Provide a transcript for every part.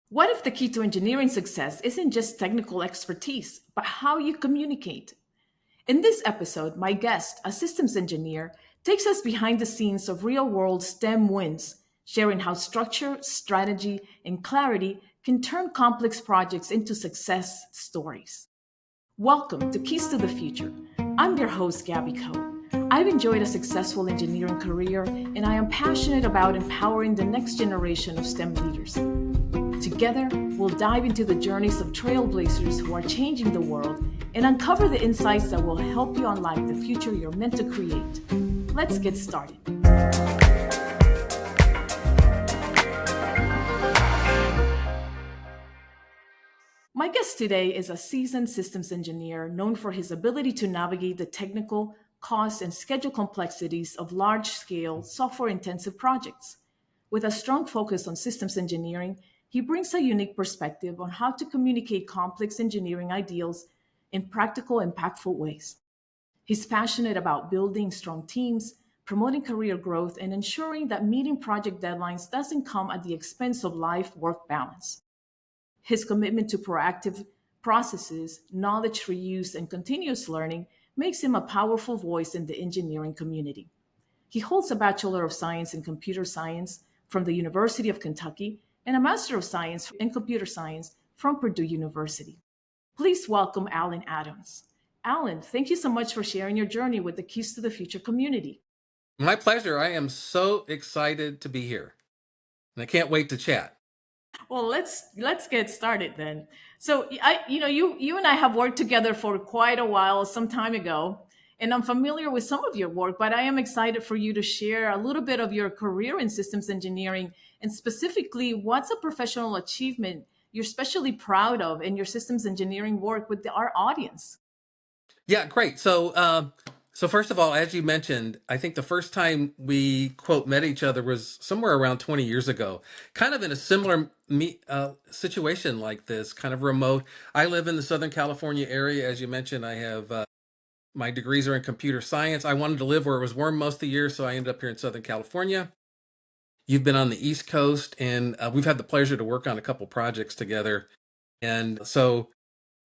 What if the key to engineering success isn't just technical expertise, but how you communicate? In this episode, my guest, a systems engineer, takes us behind the scenes of real world STEM wins, sharing how structure, strategy, and clarity can turn complex projects into success stories. Welcome to Keys to the Future. I'm your host, Gabby Coe. I've enjoyed a successful engineering career, and I am passionate about empowering the next generation of STEM leaders. Together, we'll dive into the journeys of trailblazers who are changing the world and uncover the insights that will help you unlock the future you're meant to create. Let's get started. My guest today is a seasoned systems engineer known for his ability to navigate the technical, cost, and schedule complexities of large scale, software intensive projects. With a strong focus on systems engineering, he brings a unique perspective on how to communicate complex engineering ideals in practical, impactful ways. He's passionate about building strong teams, promoting career growth, and ensuring that meeting project deadlines doesn't come at the expense of life work balance. His commitment to proactive processes, knowledge reuse, and continuous learning makes him a powerful voice in the engineering community. He holds a Bachelor of Science in Computer Science from the University of Kentucky and a Master of Science in Computer Science from Purdue University. Please welcome Alan Adams. Alan, thank you so much for sharing your journey with the Keys to the Future community. My pleasure. I am so excited to be here, and I can't wait to chat. Well, let's get started then. So, you and I have worked together for quite a while, some time ago, and I'm familiar with some of your work. But I am excited for you to share a little bit of your career in systems engineering, and specifically, what's a professional achievement you're especially proud of in your systems engineering work with our audience. Yeah, great. So first of all, as you mentioned, I think the first time we quote met each other was somewhere around 20 years ago, kind of in a similar situation like this, kind of remote. I live in the Southern California area. As you mentioned, I have my degrees are in computer science. I wanted to live where it was warm most of the year, so I ended up here in Southern California. You've been on the East Coast, and we've had the pleasure to work on a couple projects together. And so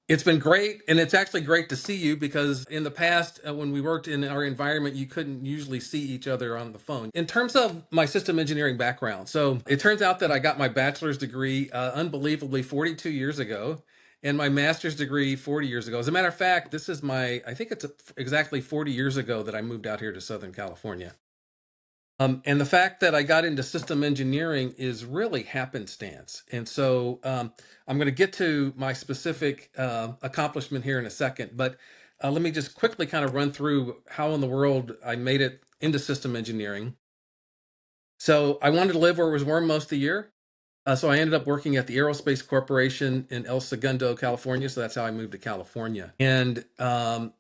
it's been great, and it's actually great to see you because in the past, when we worked in our environment, you couldn't usually see each other on the phone. In terms of my system engineering background, so it turns out that I got my bachelor's degree unbelievably 42 years ago, and my master's degree 40 years ago. As a matter of fact, this is I think it's exactly 40 years ago that I moved out here to Southern California. And the fact that I got into system engineering is really happenstance. And so I'm going to get to my specific accomplishment here in a second, but let me just quickly kind of run through how in the world I made it into system engineering. So I wanted to live where it was warm most of the year. So I ended up working at the Aerospace Corporation in El Segundo, California. So that's how I moved to California. And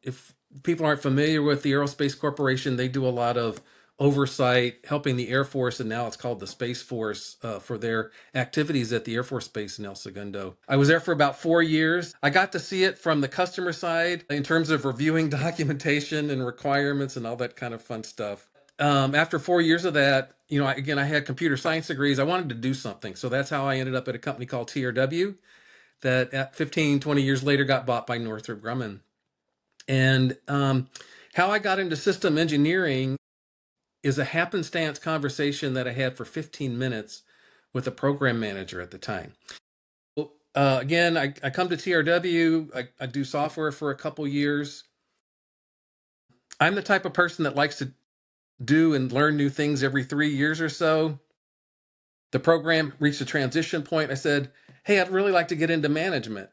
if people aren't familiar with the Aerospace Corporation, they do a lot of oversight, helping the Air Force, and now it's called the Space Force for their activities at the Air Force Base in El Segundo. I was there for about 4 years. I got to see it from the customer side in terms of reviewing documentation and requirements and all that kind of fun stuff. After 4 years of that, I had computer science degrees. I wanted to do something. So that's how I ended up at a company called TRW that at 15, 20 years later got bought by Northrop Grumman. And how I got into system engineering is a happenstance conversation that I had for 15 minutes with a program manager at the time. Well, again, I come to TRW. I do software for a couple years. I'm the type of person that likes to do and learn new things every 3 years or so. The program reached a transition point. I said, hey, I'd really like to get into management.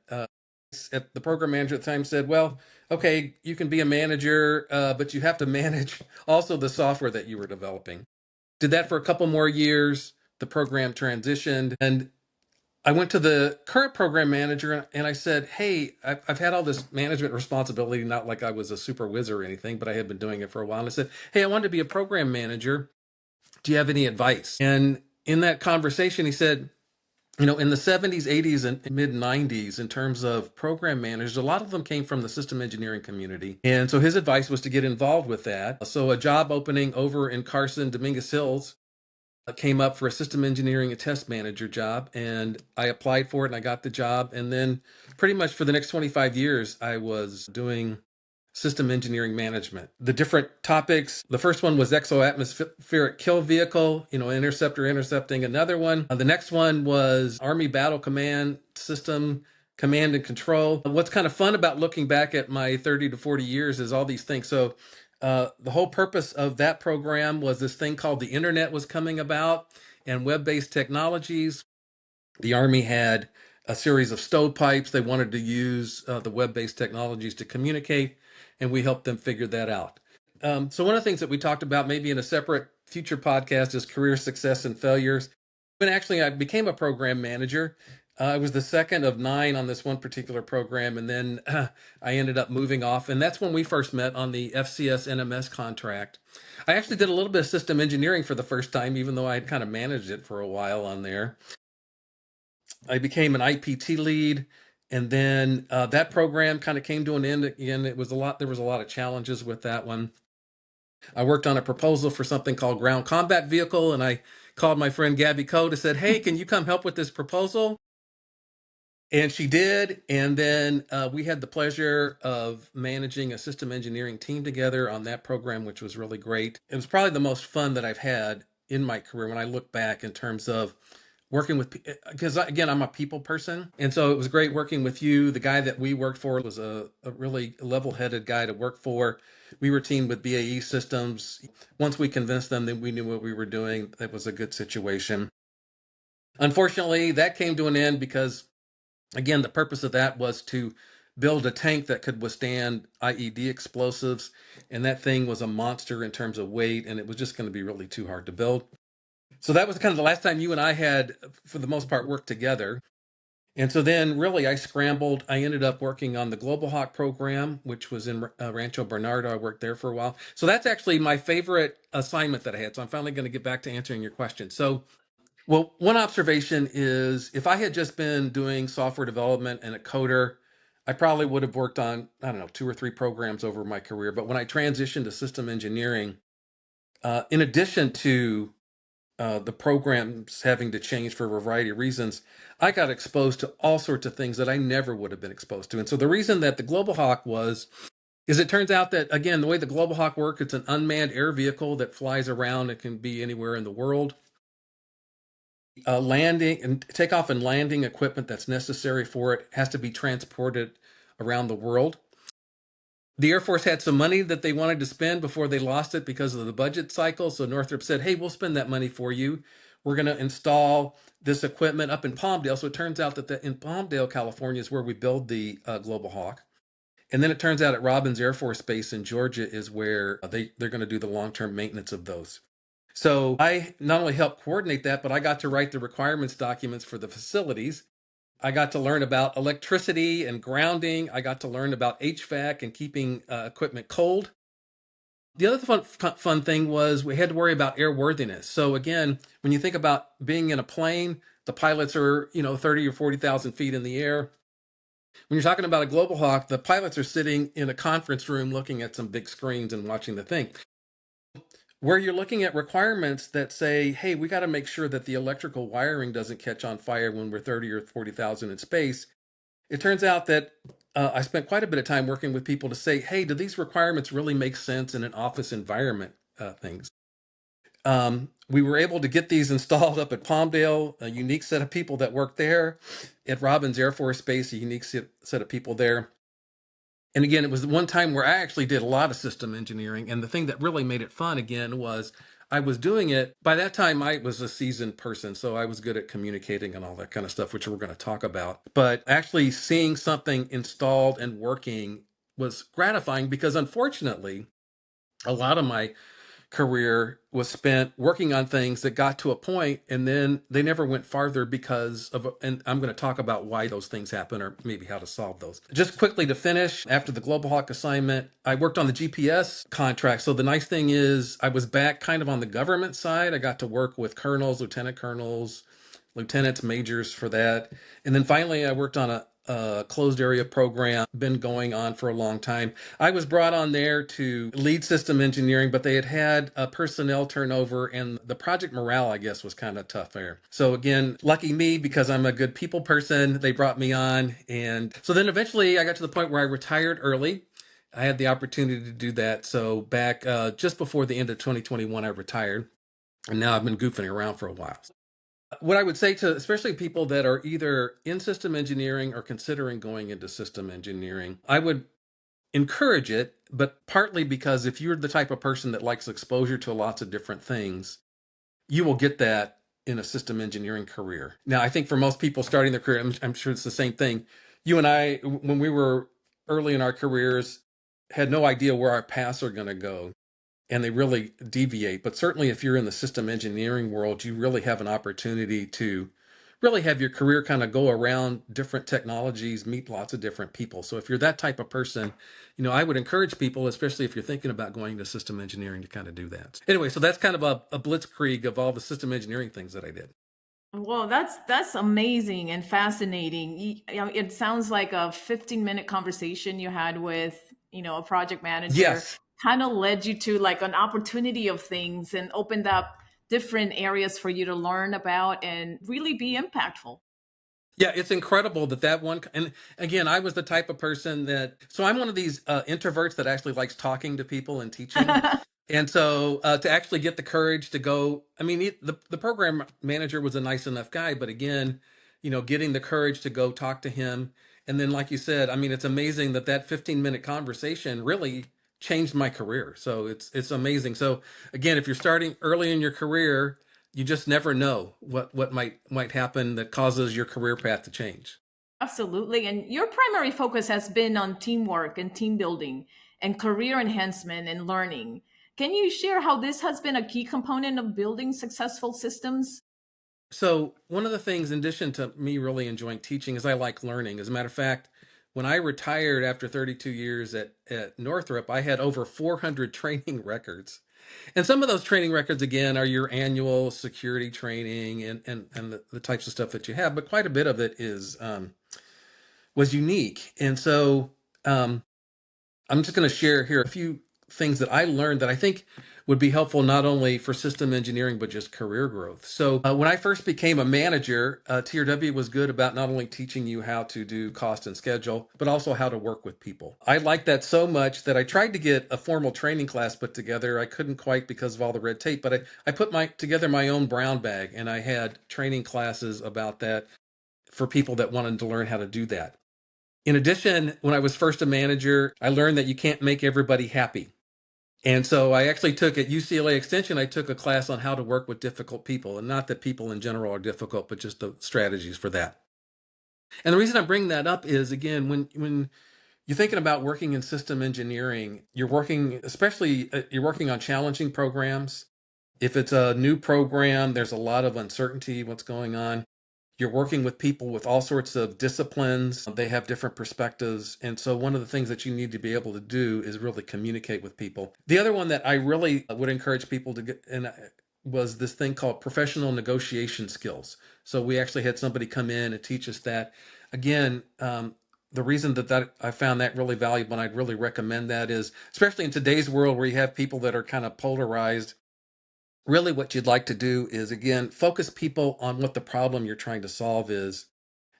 The program manager at the time said, well, okay, you can be a manager, but you have to manage also the software that you were developing. Did that for a couple more years. The program transitioned, and I went to the current program manager and I said, hey, I've had all this management responsibility, not like I was a super whiz or anything, but I had been doing it for a while. And I said, hey, I wanted to be a program manager. Do you have any advice? And in that conversation, he said, in the 70s, 80s, and mid 90s, in terms of program managers, a lot of them came from the system engineering community. And so his advice was to get involved with that. So a job opening over in Carson, Dominguez Hills, came up for a system engineering and test manager job, and I applied for it and I got the job. And then pretty much for the next 25 years, I was doing system engineering management. The different topics, the first one was exo-atmospheric kill vehicle, interceptor intercepting another one. The next one was Army Battle Command System command and control. What's kind of fun about looking back at my 30 to 40 years is all these things. So the whole purpose of that program was this thing called the internet was coming about and web-based technologies. The Army had a series of stovepipes. They wanted to use the web-based technologies to communicate, and we helped them figure that out. So one of the things that we talked about maybe in a separate future podcast is career success and failures. When actually I became a program manager, I was the second of 9 on this one particular program, and then I ended up moving off. And that's when we first met on the FCS NMS contract. I actually did a little bit of system engineering for the first time, even though I had kind of managed it for a while on there. I became an IPT lead, and then that program kind of came to an end again. There was a lot of challenges with that one. I worked on a proposal for something called ground combat vehicle, and I called my friend Gabby Code and said, "Hey, can you come help with this proposal?" And she did. And then we had the pleasure of managing a system engineering team together on that program, which was really great. It was probably the most fun that I've had in my career when I look back in terms of working with, because again, I'm a people person. And so it was great working with you. The guy that we worked for was a really level-headed guy to work for. We were teamed with BAE Systems. Once we convinced them that we knew what we were doing, that was a good situation. Unfortunately, that came to an end because, again, the purpose of that was to build a tank that could withstand IED explosives. And that thing was a monster in terms of weight, and it was just going to be really too hard to build. So that was kind of the last time you and I had, for the most part, worked together. And so then really I scrambled. I ended up working on the Global Hawk program, which was in Rancho Bernardo. I worked there for a while. So that's actually my favorite assignment that I had. So I'm finally going to get back to answering your question. So, well, one observation is if I had just been doing software development and a coder, I probably would have worked on, I don't know, 2 or 3 programs over my career. But when I transitioned to system engineering, in addition to the programs having to change for a variety of reasons, I got exposed to all sorts of things that I never would have been exposed to. And so the reason that the Global Hawk is it turns out that, again, the way the Global Hawk works, it's an unmanned air vehicle that flies around. It can be anywhere in the world. Landing and takeoff and landing equipment that's necessary for it has to be transported around the world. The Air Force had some money that they wanted to spend before they lost it because of the budget cycle. So Northrop said, "Hey, we'll spend that money for you. We're going to install this equipment up in Palmdale." So it turns out that in Palmdale, California is where we build the Global Hawk. And then it turns out at Robins Air Force Base in Georgia is where they're going to do the long-term maintenance of those. So I not only helped coordinate that, but I got to write the requirements documents for the facilities. I got to learn about electricity and grounding. I got to learn about HVAC and keeping equipment cold. The other fun thing was we had to worry about airworthiness. So again, when you think about being in a plane, the pilots are 30 or 40,000 feet in the air. When you're talking about a Global Hawk, the pilots are sitting in a conference room looking at some big screens and watching the thing. Where you're looking at requirements that say, hey, we got to make sure that the electrical wiring doesn't catch on fire when we're 30 or 40,000 in space. It turns out that I spent quite a bit of time working with people to say, hey, do these requirements really make sense in an office environment things? We were able to get these installed up at Palmdale, a unique set of people that worked there. At Robins Air Force Base, a unique set of people there. And again, it was one time where I actually did a lot of system engineering. And the thing that really made it fun again was I was doing it. By that time, I was a seasoned person, so I was good at communicating and all that kind of stuff, which we're going to talk about. But actually seeing something installed and working was gratifying because unfortunately, a lot of my career was spent working on things that got to a point and then they never went farther because of, and I'm going to talk about why those things happen or maybe how to solve those. Just quickly to finish, after the Global Hawk assignment, I worked on the GPS contract. So the nice thing is I was back kind of on the government side. I got to work with colonels, lieutenant colonels, lieutenants, majors for that. And then finally I worked on closed area program, been going on for a long time. I was brought on there to lead system engineering, but they had a personnel turnover and the project morale, I guess, was kind of tough there. So again, lucky me because I'm a good people person. They brought me on. And so then eventually I got to the point where I retired early. I had the opportunity to do that. So back just before the end of 2021, I retired. And now I've been goofing around for a while. What I would say to especially people that are either in system engineering or considering going into system engineering, I would encourage it, but partly because if you're the type of person that likes exposure to lots of different things, you will get that in a system engineering career. Now, I think for most people starting their career, I'm sure it's the same thing. You and I, when we were early in our careers, had no idea where our paths are going to go and they really deviate. But certainly, if you're in the system engineering world, you really have an opportunity to really have your career kind of go around different technologies, meet lots of different people. So if you're that type of person, I would encourage people, especially if you're thinking about going to system engineering, to kind of do that. Anyway, so that's kind of a blitzkrieg of all the system engineering things that I did. Well, that's amazing and fascinating. It sounds like a 15-minute conversation you had with, a project manager Yes. kind of led you to like an opportunity of things and opened up different areas for you to learn about and really be impactful. Yeah, it's incredible that one. And again, I was the type of person so I'm one of these introverts that actually likes talking to people and teaching. And so to actually get the courage to go, I mean, the program manager was a nice enough guy, but again, getting the courage to go talk to him. And then, like you said, I mean, it's amazing that 15-minute conversation really changed my career. So it's amazing. So again, if you're starting early in your career, you just never know what might happen that causes your career path to change. Absolutely. And your primary focus has been on teamwork and team building and career enhancement and learning. Can you share how this has been a key component of building successful systems? So one of the things, in addition to me really enjoying teaching, is I like learning. As a matter of fact, when I retired after 32 years at Northrop, I had over 400 training records. And some of those training records, again, are your annual security training and the types of stuff that you have, but quite a bit of it was unique. And so um, I'm just going to share here a few things that I learned that I think would be helpful not only for system engineering, but just career growth. So when I first became a manager, TRW was good about not only teaching you how to do cost and schedule, but also how to work with people. I liked that so much that I tried to get a formal training class put together. I couldn't quite because of all the red tape, but I put together my own brown bag and I had training classes about that for people that wanted to learn how to do that. In addition, when I was first a manager, I learned that you can't make everybody happy. And so I actually took at UCLA Extension, I took a class on how to work with difficult people. And not that people in general are difficult, but just the strategies for that. And the reason I'm bringing that up is, again, when you're thinking about working in system engineering, you're working on challenging programs. If it's a new program, there's a lot of uncertainty, what's going on. You're working with people with all sorts of disciplines. They have different perspectives. And so one of the things that you need to be able to do is really communicate with people. The other one that I really would encourage people to get was this thing called professional negotiation skills. So we actually had somebody come in and teach us that. Again, the reason that I found that really valuable and I'd really recommend that is, especially in today's world where you have people that are kind of polarized, really what you'd like to do is, again, focus people on what the problem you're trying to solve is,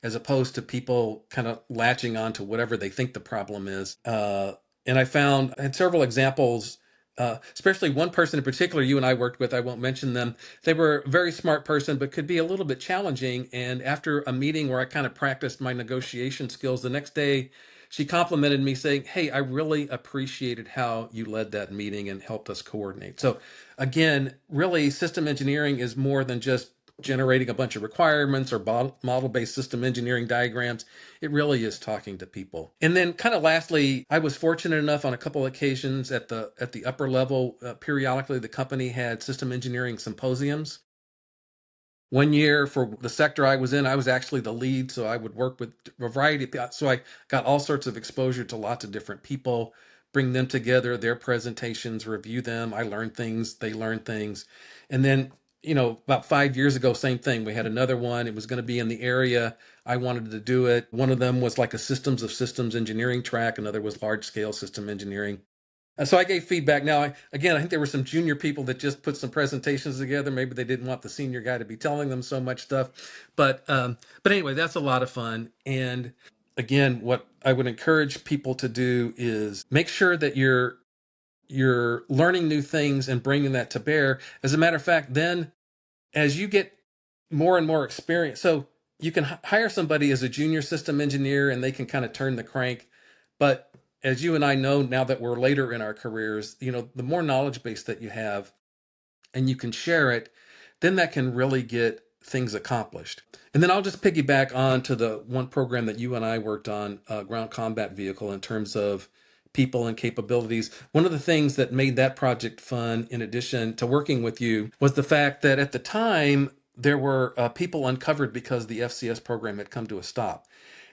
as opposed to people kind of latching on to whatever they think the problem is. And I had several examples, especially one person in particular you and I worked with. I won't mention them. They were a very smart person, but could be a little bit challenging. And after a meeting where I kind of practiced my negotiation skills, the next day she complimented me saying, "Hey, I really appreciated how you led that meeting and helped us coordinate." So again, really system engineering is more than just generating a bunch of requirements or model-based system engineering diagrams. It really is talking to people. And then kind of lastly, I was fortunate enough on a couple of occasions at the upper level, periodically the company had system engineering symposiums. One year for the sector I was in, I was actually the lead, so I would work with a variety of people. So I got all sorts of exposure to lots of different people, bring them together, their presentations, review them. I learned things, they learned things. And then about 5 years ago, same thing. We had another one. It was going to be in the area. I wanted to do it. One of them was like a systems of systems engineering track. Another was large scale system engineering. So I gave feedback. Now, again, I think there were some junior people that just put some presentations together. Maybe they didn't want the senior guy to be telling them so much stuff. But anyway, that's a lot of fun. And again, what I would encourage people to do is make sure that you're learning new things and bringing that to bear. As a matter of fact, then as you get more and more experience, so you can hire somebody as a junior system engineer and they can kind of turn the crank. But as you and I know now that we're later in our careers, the more knowledge base that you have and you can share it, then that can really get things accomplished. And then I'll just piggyback on to the one program that you and I worked on, ground combat vehicle, in terms of people and capabilities. One of the things that made that project fun, in addition to working with you, was the fact that at the time there were people uncovered because the FCS program had come to a stop.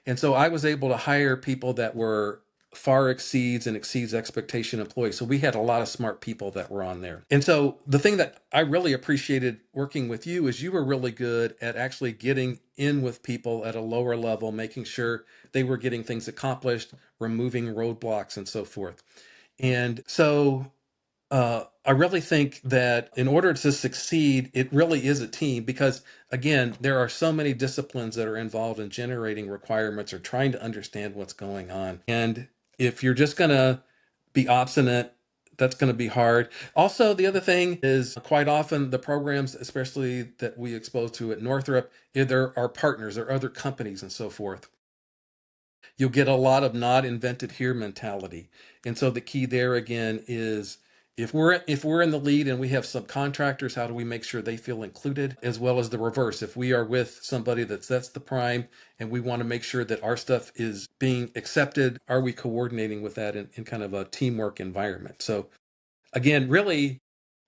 And so I was able to hire people that were far exceeds expectation employees. So we had a lot of smart people that were on there. And so the thing that I really appreciated working with you is you were really good at actually getting in with people at a lower level, making sure they were getting things accomplished, removing roadblocks and so forth. And so I really think that in order to succeed, it really is a team because, again, there are so many disciplines that are involved in generating requirements or trying to understand what's going on. And if you're just going to be obstinate, that's going to be hard. Also, the other thing is quite often the programs, especially that we expose to at Northrop, there are partners, there are other companies and so forth. You'll get a lot of not invented here mentality. And so the key there again is if we're in the lead and we have subcontractors, how do we make sure they feel included, as well as the reverse? If we are with somebody that's the prime and we want to make sure that our stuff is being accepted, are we coordinating with that in kind of a teamwork environment? So again, really,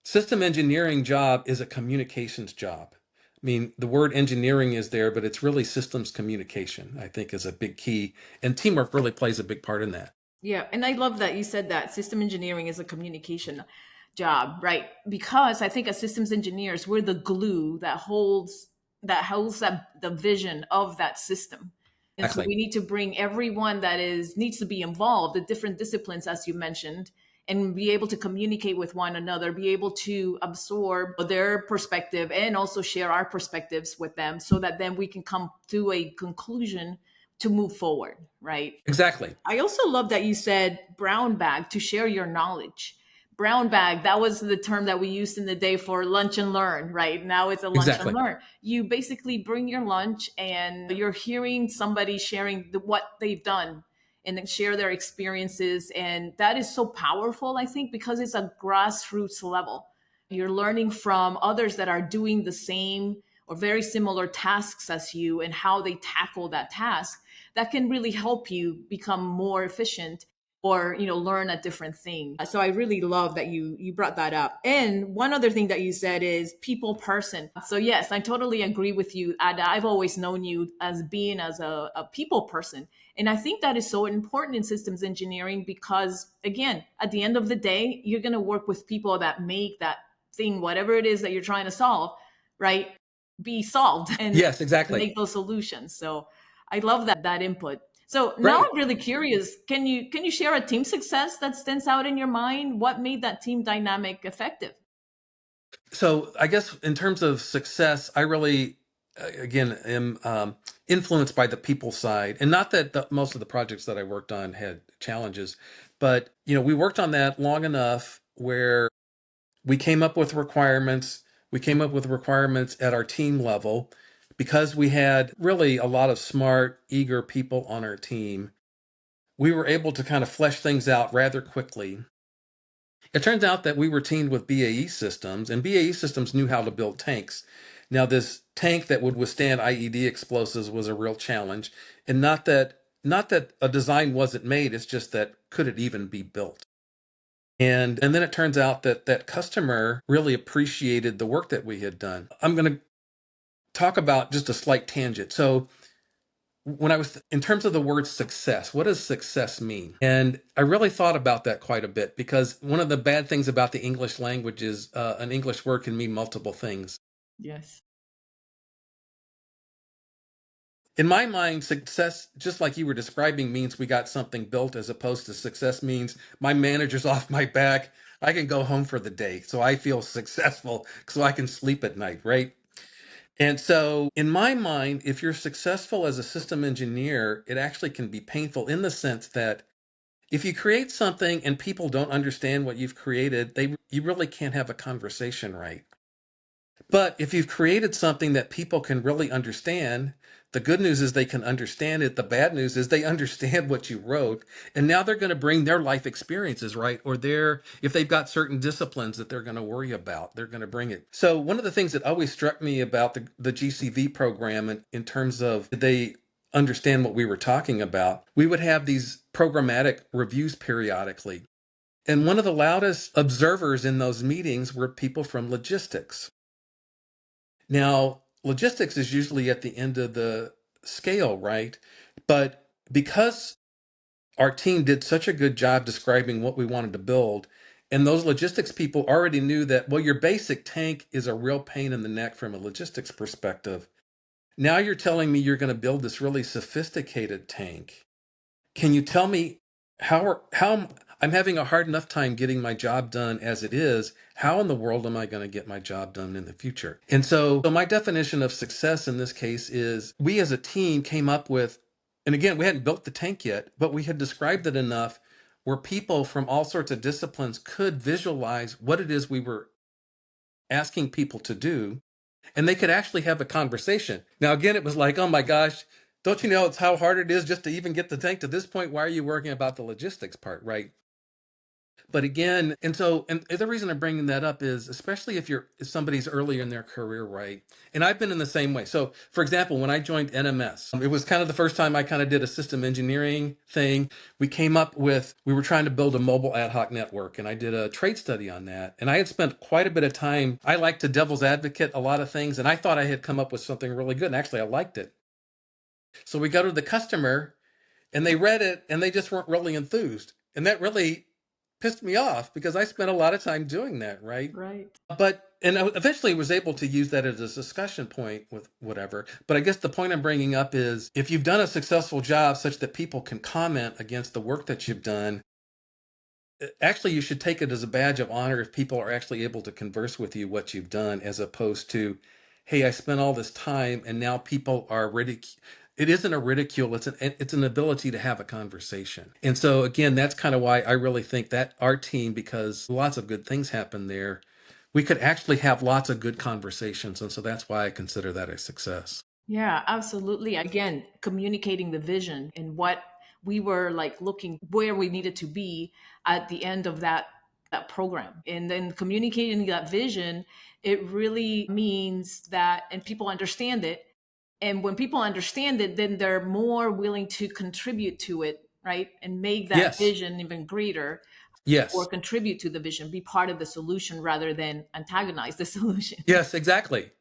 system engineering job is a communications job. I mean, the word engineering is there, but it's really systems communication, I think, is a big key. And teamwork really plays a big part in that. Yeah, and I love that you said that system engineering is a communication job, right? Because I think as systems engineers, we're the glue that holds the vision of that system. And so Exactly. we need to bring everyone that is needs to be involved, the different disciplines as you mentioned, and be able to communicate with one another, be able to absorb their perspective and also share our perspectives with them so that then we can come to a conclusion to move forward, right? Exactly. I also love that you said brown bag to share your knowledge. Brown bag, that was the term that we used in the day for lunch and learn, right? Now it's a lunch and Exactly. learn. You basically bring your lunch and you're hearing somebody sharing what they've done and then share their experiences. And that is so powerful, I think, because it's a grassroots level. You're learning from others that are doing the same or very similar tasks as you and how they tackle that task that can really help you become more efficient or learn a different thing. So I really love that you brought that up. And one other thing that you said is people person. So yes, I totally agree with you. I've always known you as being as a people person, and I think that is so important in systems engineering because again, at the end of the day, you're going to work with people that make that thing, whatever it is that you're trying to solve, right, be solved and Yes, exactly. make those solutions. So I love that input. So now Great. I'm really curious. Can you share a team success that stands out in your mind? What made that team dynamic effective? So I guess in terms of success, I really, again, am influenced by the people side. And not that most of the projects that I worked on had challenges, but, we worked on that long enough where we came up with requirements. We came up with requirements at our team level because we had really a lot of smart, eager people on our team. We were able to kind of flesh things out rather quickly. It turns out that we were teamed with BAE Systems, and BAE Systems knew how to build tanks. Now, this tank that would withstand IED explosives was a real challenge, and not that a design wasn't made, it's just that could it even be built? And then it turns out that that customer really appreciated the work that we had done. I'm going to talk about just a slight tangent. So when I was in terms of the word success, what does success mean? And I really thought about that quite a bit because one of the bad things about the English language is an English word can mean multiple things. Yes. In my mind, success, just like you were describing, means we got something built, as opposed to success means my manager's off my back. I can go home for the day. So I feel successful so I can sleep at night, right? And so, in my mind, if you're successful as a system engineer, it actually can be painful in the sense that if you create something and people don't understand what you've created, you really can't have a conversation, right? But if you've created something that people can really understand, the good news is they can understand it. The bad news is they understand what you wrote. And now they're going to bring their life experiences, right? Or if they've got certain disciplines that they're going to worry about, they're going to bring it. So one of the things that always struck me about the GCV program in terms of did they understand what we were talking about, we would have these programmatic reviews periodically. And one of the loudest observers in those meetings were people from logistics. Now, logistics is usually at the end of the scale, right? But because our team did such a good job describing what we wanted to build, and those logistics people already knew that, well, your basic tank is a real pain in the neck from a logistics perspective. Now you're telling me you're going to build this really sophisticated tank. Can you tell me how I'm having a hard enough time getting my job done as it is? How in the world am I going to get my job done in the future? And so my definition of success in this case is we as a team came up with, and again, we hadn't built the tank yet, but we had described it enough where people from all sorts of disciplines could visualize what it is we were asking people to do, and they could actually have a conversation. Now, again, it was like, oh my gosh, don't you know it's how hard it is just to even get the tank to this point? Why are you worrying about the logistics part, right? But again, and the reason I'm bringing that up is especially if somebody's early in their career, right? And I've been in the same way. So, for example, when I joined NMS, it was kind of the first time I kind of did a system engineering thing. We were trying to build a mobile ad hoc network, and I did a trade study on that. And I had spent quite a bit of time. I like to devil's advocate a lot of things, and I thought I had come up with something really good. And actually, I liked it. So we go to the customer, and they read it, and they just weren't really enthused. And that really pissed me off because I spent a lot of time doing that, right? Right. And I eventually was able to use that as a discussion point with whatever. But I guess the point I'm bringing up is if you've done a successful job such that people can comment against the work that you've done, actually you should take it as a badge of honor if people are actually able to converse with you what you've done, as opposed to, hey, I spent all this time and now people are it isn't a ridicule, it's an ability to have a conversation. And so again, that's kind of why I really think that our team, because lots of good things happen there, we could actually have lots of good conversations. And so that's why I consider that a success. Yeah, absolutely. Again, communicating the vision and what we were like looking where we needed to be at the end of that program. And then communicating that vision, it really means that and people understand it. And when people understand it, then they're more willing to contribute to it, right? And make that Yes. vision even greater or Yes. contribute to the vision, be part of the solution rather than antagonize the solution. Yes, exactly.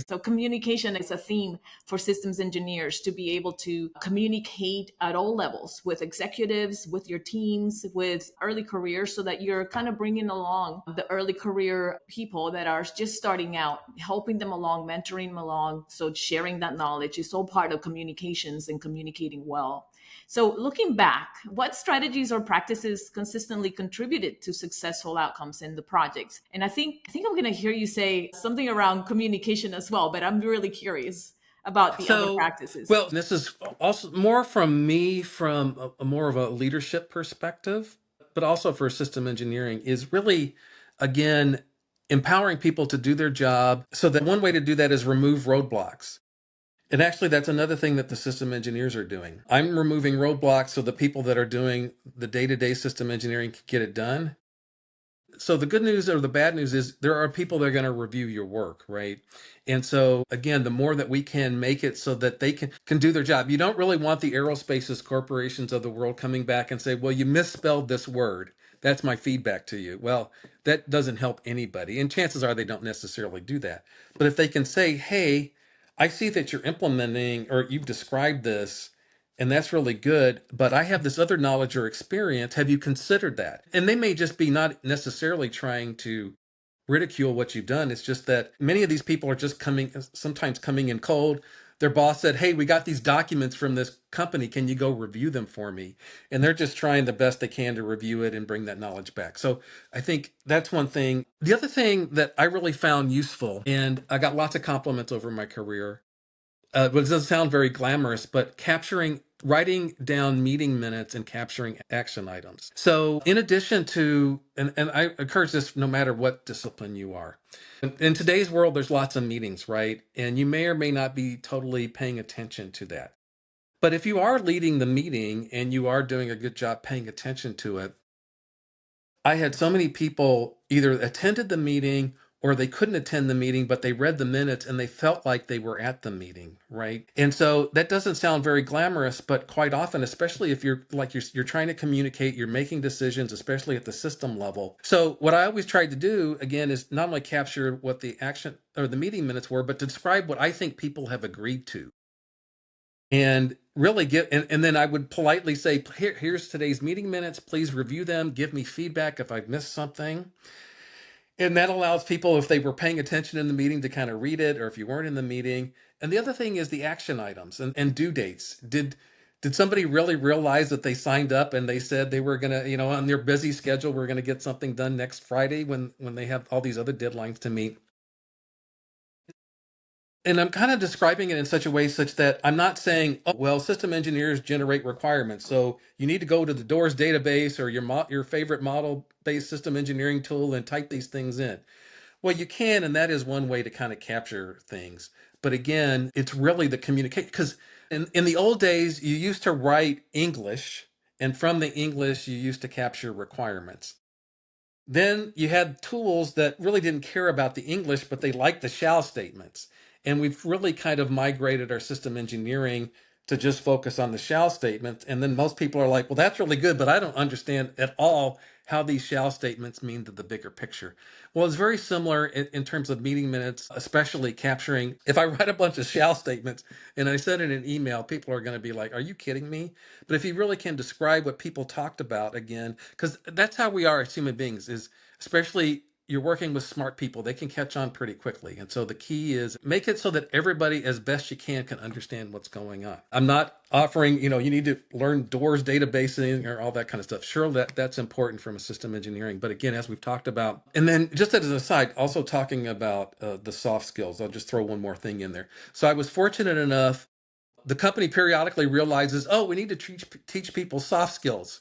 So communication is a theme for systems engineers to be able to communicate at all levels with executives, with your teams, with early careers, so that you're kind of bringing along the early career people that are just starting out, helping them along, mentoring them along. So sharing that knowledge is all part of communications and communicating well. So, looking back, what strategies or practices consistently contributed to successful outcomes in the projects? And I think I'm going to hear you say something around communication as well, but I'm really curious about the other So, practices. well, this is also more from me from a more of a leadership perspective, but also for system engineering is really, again, empowering people to do their job. So that one way to do that is remove roadblocks. And actually, that's another thing that the system engineers are doing. I'm removing roadblocks so the people that are doing the day-to-day system engineering can get it done. So the good news or the bad news is there are people that are going to review your work, right? And so again, the more that we can make it so that they can do their job. You don't really want the aerospaces corporations of the world coming back and say, well, you misspelled this word. That's my feedback to you. Well, that doesn't help anybody. And chances are they don't necessarily do that. But if they can say, hey, I see that you're implementing or you've described this and that's really good, but I have this other knowledge or experience. Have you considered that? And they may just be not necessarily trying to ridicule what you've done. It's just that many of these people are just sometimes coming in cold. Their boss said, "Hey, we got these documents from this company. Can you go review them for me?" And they're just trying the best they can to review it and bring that knowledge back. So I think that's one thing. The other thing that I really found useful, and I got lots of compliments over my career, but it doesn't sound very glamorous, but writing down meeting minutes and capturing action items. So, in addition to, and I encourage this no matter what discipline you are. In today's world, there's lots of meetings, right? And you may or may not be totally paying attention to that. But if you are leading the meeting and you are doing a good job paying attention to it, I had so many people either attended the meeting or they couldn't attend the meeting, but they read the minutes and they felt like they were at the meeting, right? And so that doesn't sound very glamorous, but quite often, especially if you're trying to communicate, you're making decisions, especially at the system level. So what I always tried to do again is not only capture what the action or the meeting minutes were, but to describe what I think people have agreed to and really and then I would politely say, here's today's meeting minutes, please review them, give me feedback if I've missed something. And that allows people, if they were paying attention in the meeting, to kind of read it, or if you weren't in the meeting. And the other thing is the action items and due dates. Did somebody really realize that they signed up and they said they were gonna, on their busy schedule, we're gonna get something done next Friday when they have all these other deadlines to meet? And I'm kind of describing it in such a way such that I'm not saying, oh, well, system engineers generate requirements. So you need to go to the Doors database or your favorite model-based system engineering tool and type these things in. Well, you can, and that is one way to kind of capture things. But again, it's really the communication. Because in the old days, you used to write English, and from the English, you used to capture requirements. Then you had tools that really didn't care about the English, but they liked the shall statements. And we've really kind of migrated our system engineering to just focus on the shall statements. And then most people are like, well, that's really good, but I don't understand at all how these shall statements mean to the bigger picture. Well, it's very similar in terms of meeting minutes, especially capturing. If I write a bunch of shall statements and I send it in an email, people are going to be like, are you kidding me? But if you really can describe what people talked about again, because that's how we are as human beings, is especially you're working with smart people, they can catch on pretty quickly. And so the key is make it so that everybody, as best you can understand what's going on. I'm not offering, you need to learn Doors databasing or all that kind of stuff. Sure, that's important from a system engineering. But again, as we've talked about, and then just as an aside, also talking about the soft skills, I'll just throw one more thing in there. So I was fortunate enough, the company periodically realizes, oh, we need to teach people soft skills.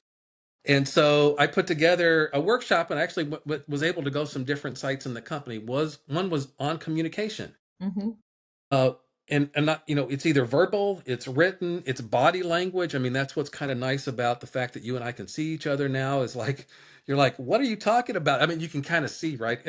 And so I put together a workshop and actually was able to go some different sites in the company. One was on communication. Mm-hmm. Uh, and not, it's either verbal, it's written, it's body language. I mean, that's what's kind of nice about the fact that you and I can see each other now is like, you're like, what are you talking about? I mean, you can kind of see, right?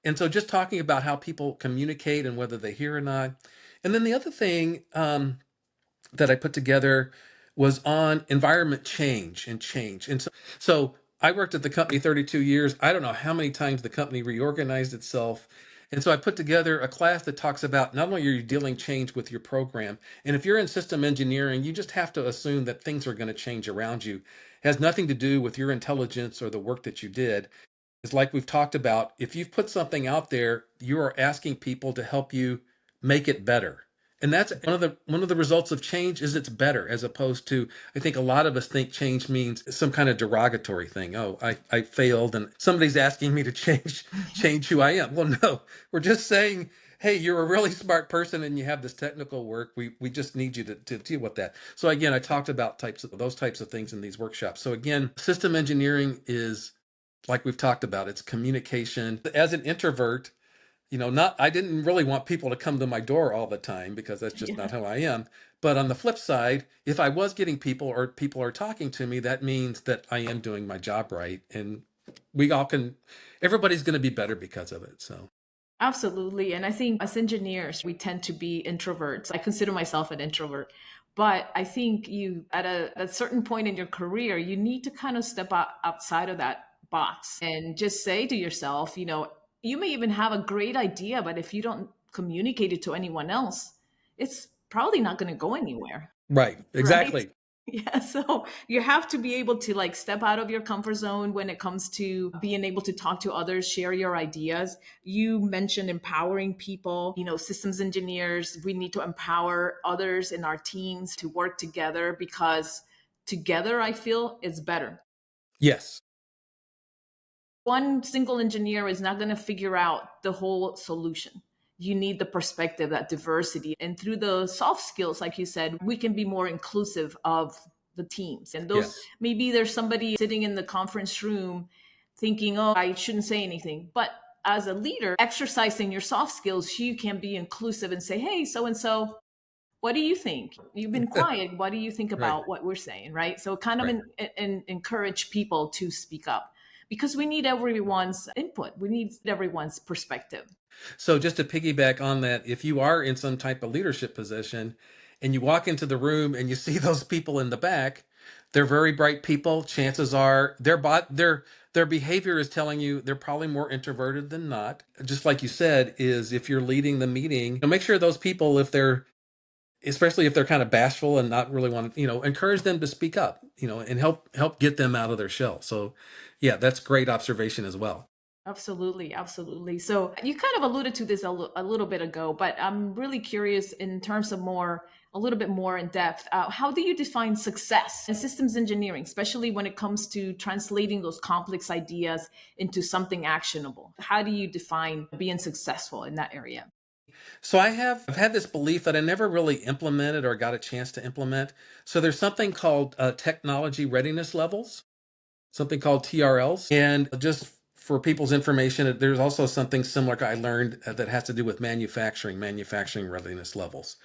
And so just talking about how people communicate and whether they hear or not. And then the other thing, that I put together was on environment change and change. And so I worked at the company 32 years. I don't know how many times the company reorganized itself. And so I put together a class that talks about not only are you dealing change with your program, and if you're in system engineering, you just have to assume that things are going to change around you. It has nothing to do with your intelligence or the work that you did. It's like we've talked about, if you've put something out there, you are asking people to help you make it better. And that's one of the results of change is it's better as opposed to, I think a lot of us think change means some kind of derogatory thing. Oh, I failed and somebody's asking me to change who I am. Well, no, we're just saying, hey, you're a really smart person and you have this technical work. We just need you to deal with that. So again, I talked about those types of things in these workshops. So again, system engineering is, like we've talked about, it's communication. As an introvert, not, I didn't really want people to come to my door all the time because that's just not Yeah. how I am. But on the flip side, if I was getting people or people are talking to me, that means that I am doing my job right. And we all can, everybody's going to be better because of it. So, Absolutely. And I think as engineers, we tend to be introverts. I consider myself an introvert. But I think you, at a certain point in your career, you need to kind of step outside of that box and just say to yourself, you may even have a great idea, but if you don't communicate it to anyone else, it's probably not going to go anywhere. right. Right. Exactly. Yeah, so you have to be able to like step out of your comfort zone when it comes to being able to talk to others, share your ideas. You mentioned empowering people, systems engineers, we need to empower others in our teams to work together because together I feel is better. Yes. One single engineer is not going to figure out the whole solution. You need the perspective, that diversity. And through the soft skills, like you said, we can be more inclusive of the teams. And those, Yes. maybe there's somebody sitting in the conference room thinking, oh, I shouldn't say anything. But as a leader, exercising your soft skills, you can be inclusive and say, hey, so and so, what do you think? You've been quiet. What do you think Right. about what we're saying? Right. So kind of Right. encourage people to speak up because we need everyone's input. We need everyone's perspective. So just to piggyback on that, if you are in some type of leadership position and you walk into the room and you see those people in the back, they're very bright people. Chances are their behavior is telling you they're probably more introverted than not. Just like you said, is if you're leading the meeting, make sure those people, if they're especially if they're kind of bashful and not really want to, encourage them to speak up, and help get them out of their shell. So yeah, that's great observation as well. Absolutely, absolutely. So you kind of alluded to this a little bit ago, but I'm really curious in terms of a little bit more in depth. How do you define success in systems engineering, especially when it comes to translating those complex ideas into something actionable? How do you define being successful in that area? So I've had this belief that I never really implemented or got a chance to implement. So there's something called technology readiness levels, something called TRLs. And just for people's information, there's also something similar I learned that has to do with manufacturing readiness levels.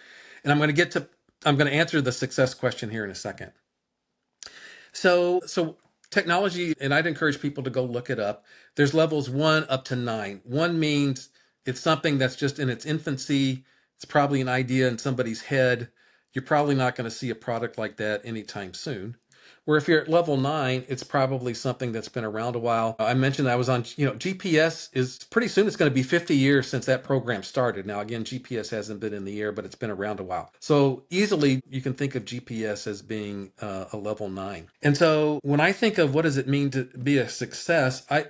And I'm going to answer the success question here in a second. So technology, and I'd encourage people to go look it up. There's levels 1 up to 9. 1 means it's something that's just in its infancy. It's probably an idea in somebody's head. You're probably not going to see a product like that anytime soon. Where if you're at level 9, it's probably something that's been around a while. I mentioned I was on, GPS is pretty soon, it's going to be 50 years since that program started. Now, again, GPS hasn't been in the air, but it's been around a while. So easily you can think of GPS as being a level 9. And so when I think of what does it mean to be a success, I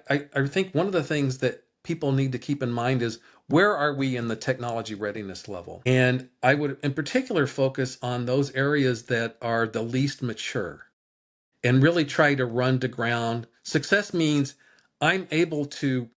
think one of the things that people need to keep in mind is where are we in the technology readiness level? And I would in particular focus on those areas that are the least mature and really try to run to ground. Success means I'm able to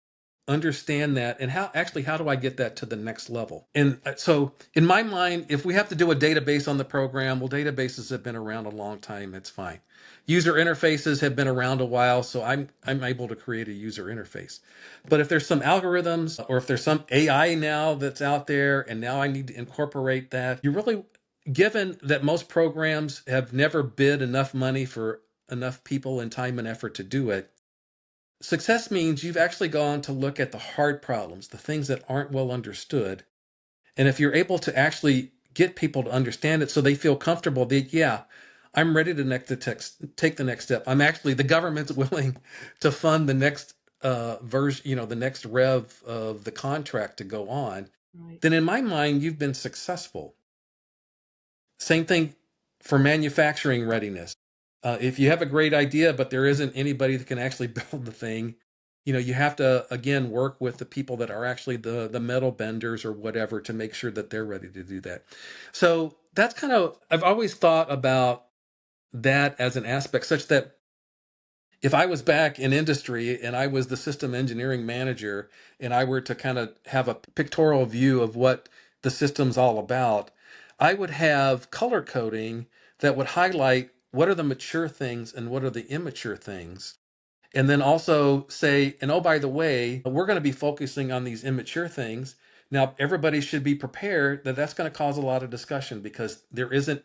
understand that and how do I get that to the next level? And so in my mind, if we have to do a database on the program, well, databases have been around a long time, it's fine. User interfaces have been around a while, so I'm able to create a user interface. But if there's some algorithms or if there's some AI now that's out there and now I need to incorporate that, you really, given that most programs have never bid enough money for enough people and time and effort to do it, success means you've actually gone to look at the hard problems, the things that aren't well understood. And if you're able to actually get people to understand it so they feel comfortable that, yeah, I'm ready to take the next step. I'm actually, the government's willing to fund the next version, the next rev of the contract to go on, Right. then in my mind, you've been successful. Same thing for manufacturing readiness. If you have a great idea, but there isn't anybody that can actually build the thing, you have to again work with the people that are actually the metal benders or whatever to make sure that they're ready to do that. So that's kind of I've always thought about that as an aspect, such that if I was back in industry and I was the system engineering manager and I were to kind of have a pictorial view of what the system's all about, I would have color coding that would highlight what are the mature things and what are the immature things. And then also say, and oh, by the way, we're going to be focusing on these immature things. Now, everybody should be prepared that that's going to cause a lot of discussion because there isn't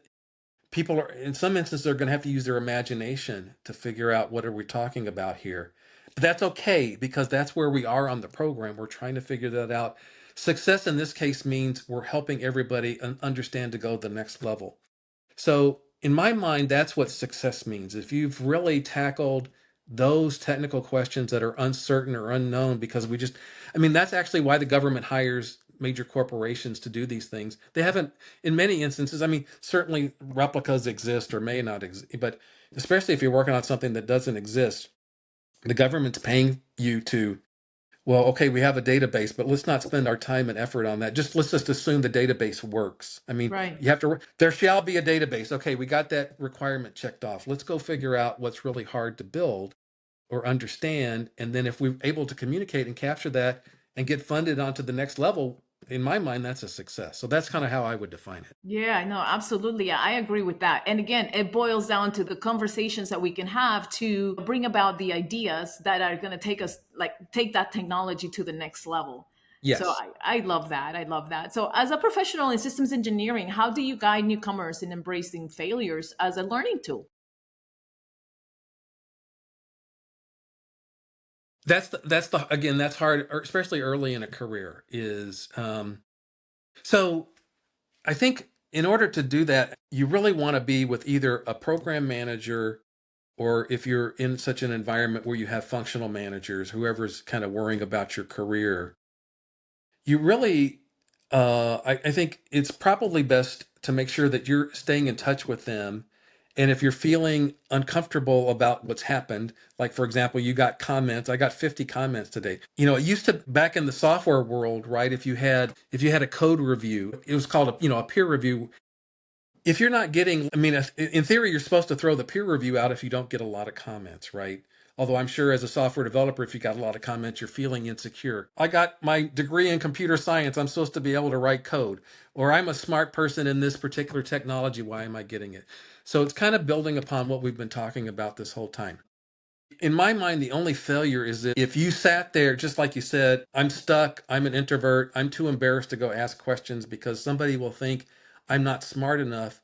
people are in some instances they're going to have to use their imagination to figure out what are we talking about here, but that's okay because that's where we are on the program. We're trying to figure that out. Success in this case means we're helping everybody understand to go to the next level. So in my mind, that's what success means. If you've really tackled those technical questions that are uncertain or unknown, because I mean, that's actually why the government hires major corporations to do these things. They haven't, in many instances. I mean, certainly replicas exist or may not exist, but especially if you're working on something that doesn't exist, the government's paying you to, well, okay, we have a database, but let's not spend our time and effort on that. Let's just assume the database works. I mean, Right. you have to, there shall be a database. Okay, we got that requirement checked off. Let's go figure out what's really hard to build or understand. And then if we're able to communicate and capture that and get funded onto the next level, in my mind, that's a success. So that's kind of how I would define it. Yeah, no, absolutely. I agree with that. And again, it boils down to the conversations that we can have to bring about the ideas that are going to take us, like, take that technology to the next level. So Yes. I love that. I love that. So, as a professional in systems engineering, how do you guide newcomers in embracing failures as a learning tool? Again, that's hard, especially early in a career is, so I think in order to do that, you really want to be with either a program manager, or if you're in such an environment where you have functional managers, whoever's kind of worrying about your career, you really, I think it's probably best to make sure that you're staying in touch with them. And if you're feeling uncomfortable about what's happened, like for example, you got comments, I got 50 comments today. You know, it used to, back in the software world, right? If you had a code review, it was called a peer review. If you're not getting, I mean, in theory, you're supposed to throw the peer review out if you don't get a lot of comments, right? Although I'm sure as a software developer, if you got a lot of comments, you're feeling insecure. I got my degree in computer science. I'm supposed to be able to write code, or I'm a smart person in this particular technology. Why am I getting it? So it's kind of building upon what we've been talking about this whole time. In my mind, the only failure is that if you sat there, just like you said, I'm stuck, I'm an introvert, I'm too embarrassed to go ask questions because somebody will think I'm not smart enough,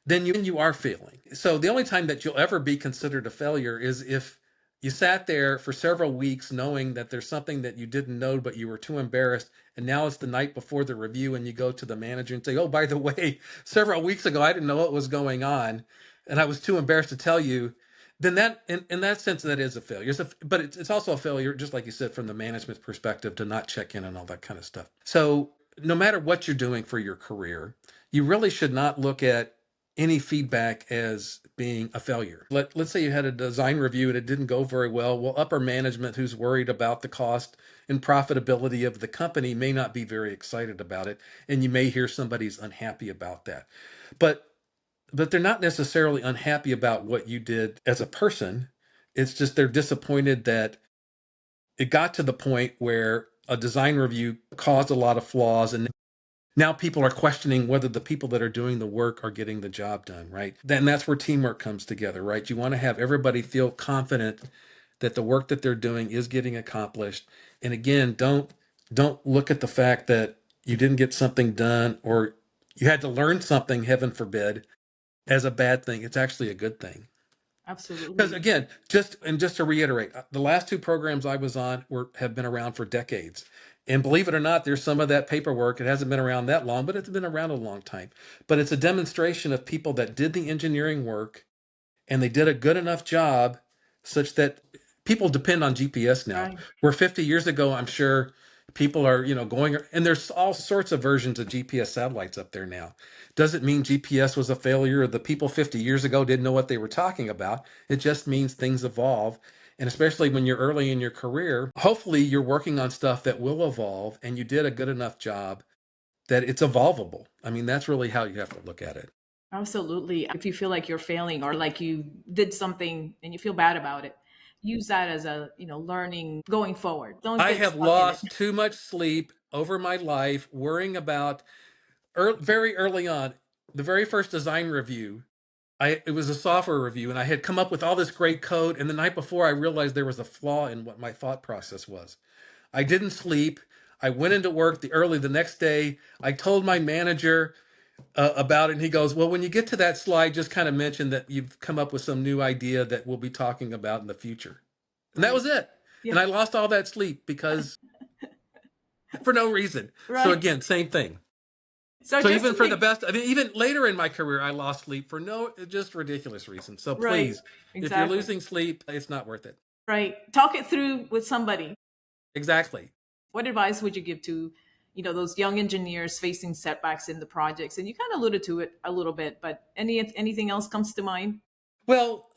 then you are failing. So the only time that you'll ever be considered a failure is if you sat there for several weeks knowing that there's something that you didn't know, but you were too embarrassed. And now it's the night before the review, and you go to the manager and say, oh, by the way, several weeks ago, I didn't know what was going on, and I was too embarrassed to tell you. Then that, in that sense, that is a failure. But it's also a failure, just like you said, from the management perspective, to not check in and all that kind of stuff. So no matter what you're doing for your career, you really should not look at any feedback as being a failure. Let's say you had a design review and it didn't go very well. Well, upper management, who's worried about the cost and profitability of the company, may not be very excited about it, and you may hear somebody's unhappy about that. But they're not necessarily unhappy about what you did as a person. It's just they're disappointed that it got to the point where a design review caused a lot of flaws, and now people are questioning whether the people that are doing the work are getting the job done, right? Then that's where teamwork comes together, right? You want to have everybody feel confident that the work that they're doing is getting accomplished. And again, don't look at the fact that you didn't get something done or you had to learn something, heaven forbid, as a bad thing. It's actually a good thing. Because Absolutely. again, just to reiterate, the last two programs I was on have been around for decades. And believe it or not, there's some of that paperwork. It hasn't been around that long, but it's been around a long time. But it's a demonstration of people that did the engineering work, and they did a good enough job such that people depend on GPS now. Right. Where 50 years ago, I'm sure people are, going, and there's all sorts of versions of GPS satellites up there now. Doesn't mean GPS was a failure or the people 50 years ago didn't know what they were talking about. It just means things evolve. And especially when you're early in your career, hopefully you're working on stuff that will evolve and you did a good enough job that it's evolvable. I mean, that's really how you have to look at it. Absolutely. If you feel like you're failing or like you did something and you feel bad about it, use that as a, learning going forward. Don't I get have stuck in it. lost too much sleep over my life worrying about very early on, the very first design review. It was a software review, and I had come up with all this great code. And the night before, I realized there was a flaw in what my thought process was. I didn't sleep. I went into work the next day. I told my manager about it, and he goes, "Well, when you get to that slide, just kind of mention that you've come up with some new idea that we'll be talking about in the future." And that Right. was it. And Yeah. I lost all that sleep because for no reason. So Right. again, same thing. So So just even to for the make best, I mean, even later in my career, I lost sleep for no, just ridiculous reasons. So right. please, if you're Exactly. losing sleep, it's not worth it. Right. Talk it through with somebody. Exactly. What advice would you give to, those young engineers facing setbacks in the projects. And you kind of alluded to it a little bit, but anything else comes to mind? Well,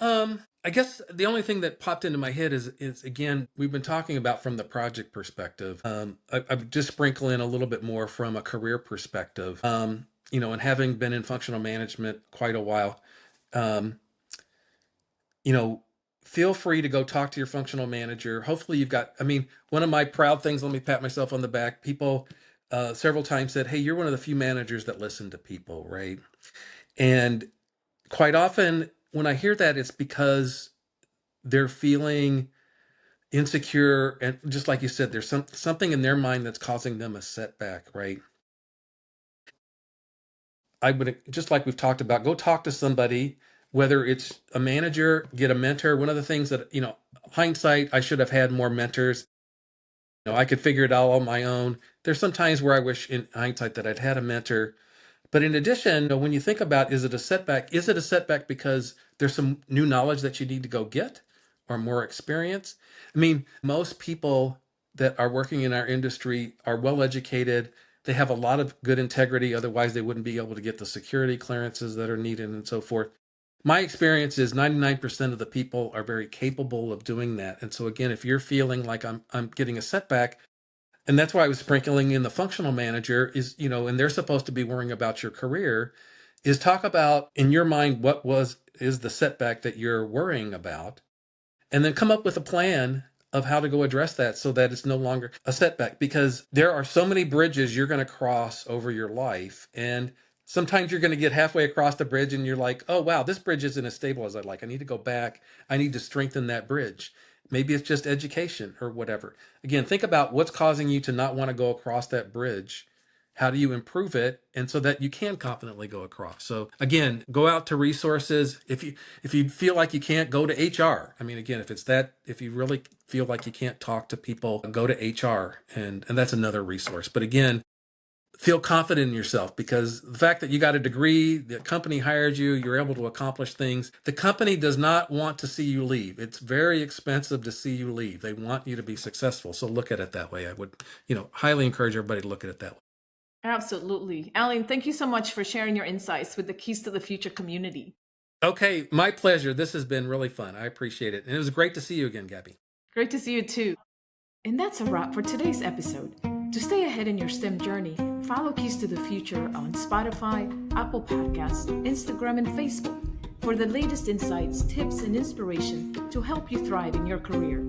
I guess the only thing that popped into my head is again, we've been talking about from the project perspective. I just sprinkle in a little bit more from a career perspective. And having been in functional management quite a while, um, you know, feel free to go talk to your functional manager. Hopefully you've got, I mean, one of my proud things, let me pat myself on the back. People several times said, "Hey, you're one of the few managers that listen to people," right? And quite often when I hear that, it's because they're feeling insecure, and just like you said, there's something in their mind that's causing them a setback, right? I would, just like we've talked about, go talk to somebody, whether it's a manager, get a mentor. One of the things that, hindsight, I should have had more mentors. I could figure it out on my own. There's some times where I wish in hindsight that I'd had a mentor. But in addition, when you think about, is it a setback? Is it a setback because there's some new knowledge that you need to go get or more experience? I mean, most people that are working in our industry are well educated. They have a lot of good integrity. Otherwise, they wouldn't be able to get the security clearances that are needed and so forth. My experience is 99% of the people are very capable of doing that. And so again, if you're feeling like I'm getting a setback, and that's why I was sprinkling in the functional manager is, and they're supposed to be worrying about your career, is talk about in your mind is the setback that you're worrying about, and then come up with a plan of how to go address that so that it's no longer a setback, because there are so many bridges you're going to cross over your life, and sometimes you're going to get halfway across the bridge and you're like, oh wow, this bridge isn't as stable as I'd like. I need to go back. I need to strengthen that bridge. Maybe it's just education or whatever. Again, think about what's causing you to not want to go across that bridge. How do you improve it, and so that you can confidently go across? So again, go out to resources. If you feel like you can't, go to HR. I mean, again, if you really feel like you can't talk to people, go to HR, and that's another resource. But again, feel confident in yourself, because the fact that you got a degree, the company hired you, you're able to accomplish things. The company does not want to see you leave. It's very expensive to see you leave. They want you to be successful. So look at it that way. I would, highly encourage everybody to look at it that way. Absolutely. Alan, thank you so much for sharing your insights with the Keys to the Future community. Okay, my pleasure. This has been really fun. I appreciate it. And it was great to see you again, Gabby. Great to see you too. And that's a wrap for today's episode. To stay ahead in your STEM journey, follow Keys to the Future on Spotify, Apple Podcasts, Instagram, and Facebook for the latest insights, tips, and inspiration to help you thrive in your career.